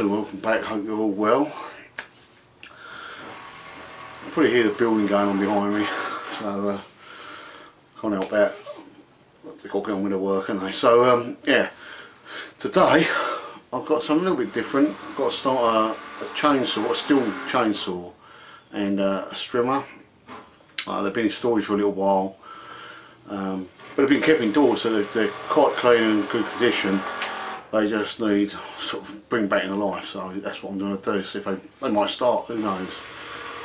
Welcome back, hope you're all well. You probably hear the building going on behind me, so can't help that. They've got to get on with their work, haven't they? So yeah, today I've got something a little bit different. I've got to start a chainsaw, a Stihl chainsaw and a Strimmer. They've been in storage for a little while, but they've been kept indoors, so they're quite clean and in good condition. They just need sort of bring back into life, so that's what I'm going to do. See if they might start, who knows.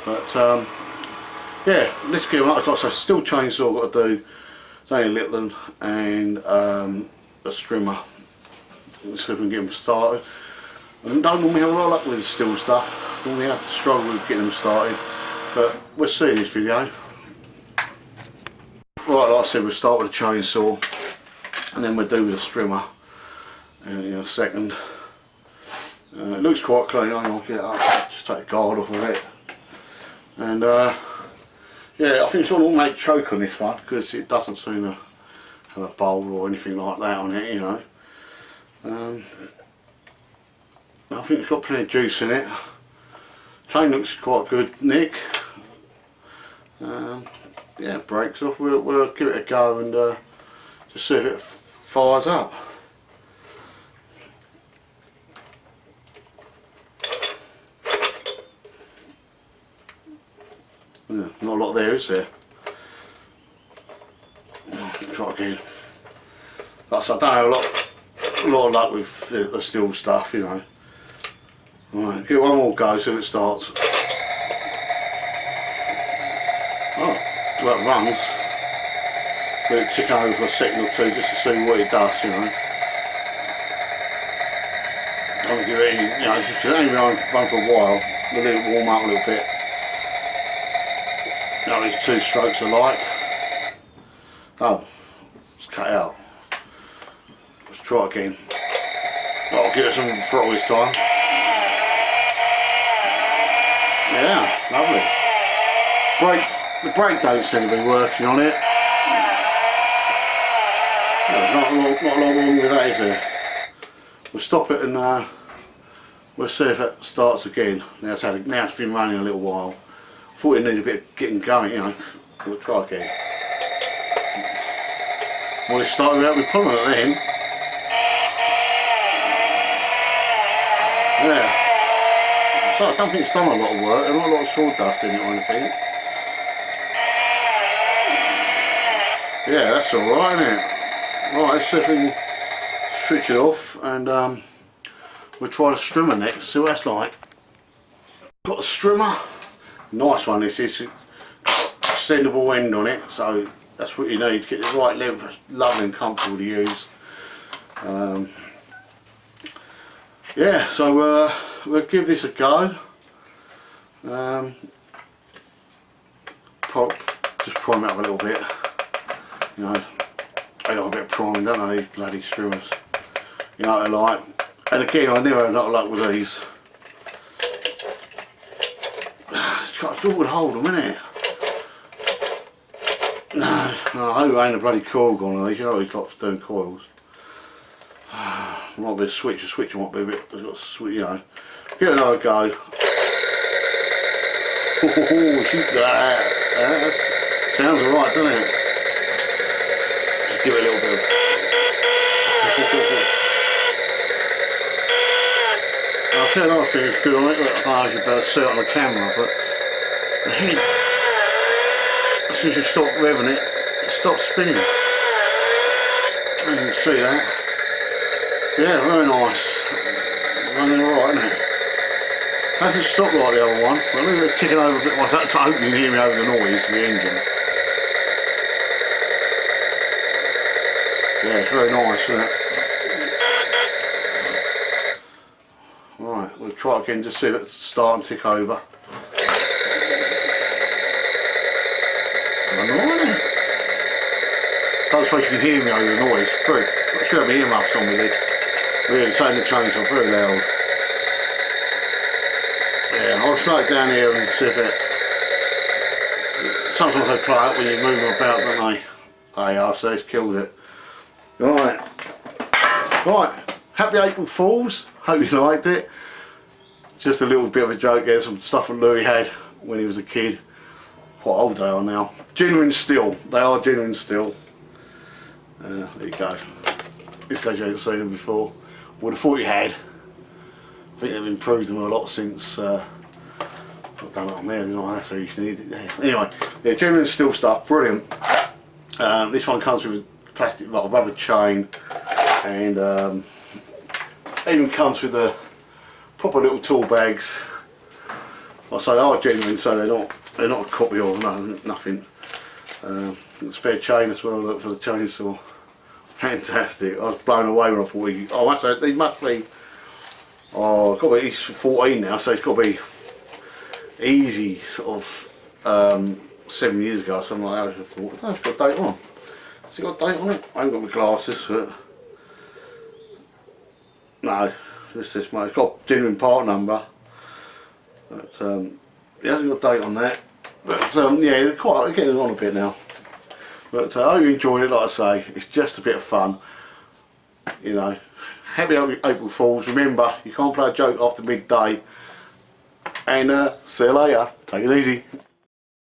But yeah, let's get them up. So Stihl chainsaw I've got to do. It's only a little one, and a Strimmer. Let's see if we can get them started. I don't normally have a lot of luck with the Stihl stuff. Normally have to struggle with getting them started, but we'll see in this video. Right, like I said, we'll start with a chainsaw, and then we'll do with a Strimmer in a second. It looks quite clean. I'll get it up, just take the guard off of it. And yeah, I think it's got an automatic choke on this one because it doesn't seem to have a bowl or anything like that on it, you know. I think it's got plenty of juice in it. Chain looks quite good, Nick. Yeah, brakes off. We'll give it a go and just see if it fires up. Yeah, not a lot there, is there? Try again. Like I said, I don't have a lot of luck with the Stihl stuff, you know. Right, give it one more go, see if it starts. Oh, well, it runs. Let it tick over for a second or two just to see what it does, you know. Don't give it any, you know, because it ain't run for a while. Let it warm up a little bit. Now these two strokes alike. Oh, it's cut out. Let's try again. I'll give it some throttle this time. Yeah, lovely. The brake don't seem to be working on it. There's not a lot wrong with that, is there? We'll stop it and we'll see if it starts again. Now it's been running a little while. Thought it needed a bit of getting going, you know. We'll try again. Well, it started out with problem at the end. Yeah. So I don't think it's done a lot of work. There's not a lot of sawdust in it or anything. Yeah, that's alright, isn't it? Right, let's see if we can switch it off and we'll try the Strimmer next, see what that's like. Got the Strimmer. Nice one this is, extendable end on it, so that's what you need to get the right length. It's lovely and comfortable to use. Yeah, so we'll give this a go. Just prime it up a little bit. You know, they like a bit of priming, don't they, these bloody Strimmers? You know what they're like. And again, I never had a lot of luck with these. It's all would hold them, isn't it? No, I hope there ain't a bloody coil gone on these. You know these like doing coils. Might be a switch might be a bit, they've got a switch, you know. Give it another go. Oh, she's that. Sounds alright, doesn't it? Just give it a little bit of... I'll tell you another thing that's good on it. I don't know if you better see it on the camera, but the head, as soon as you stop revving it, it stops spinning. You can see that. Yeah, very nice. Running alright, isn't it? Hasn't stopped like the other one. Well, look at it ticking over a bit. I hope you can hear me over the noise of the engine. Yeah, it's very nice, isn't it? Right, we'll try it again just see if it's starting to tick over. Annoying. Don't suppose you can hear me over the noise. Very, I should have my earmuffs on with it. Really, turning the chainsaw very loud. Yeah, I'll slow it down here and see if it... Sometimes they play up when you move them about, don't they? Oh yeah, so it's killed it. Right. Right. Happy April Fools. Hope you liked it. just a little bit of a joke there, some stuff that Louis had when he was a kid. Quite old they are now. Genuine Stihl, they are genuine Stihl. There you go. This case you haven't seen them before. Would have thought you had. I think they've improved them a lot since I've done it on there, you know, that's where you need it there. Anyway, yeah, genuine Stihl stuff, brilliant. This one comes with a plastic, like a rubber chain, and even comes with the proper little tool bags. Like I say, they are genuine, so they're not a copy or nothing. Spare chain as well, look, for the chainsaw. Fantastic. I was blown away when I thought these must be, he's 14 now, so it's got to be easy sort of 7 years ago, something like that. I thought, oh, it's got a date on. Has it got a date on it? I haven't got my glasses, but no, it's this mate. It's got a genuine part number, but it hasn't got a date on that. But yeah, they're quite getting on a bit now. But I hope you enjoyed it. Like I say, it's just a bit of fun, you know. Happy April Fools. Remember, you can't play a joke after midday. And see you later. Take it easy.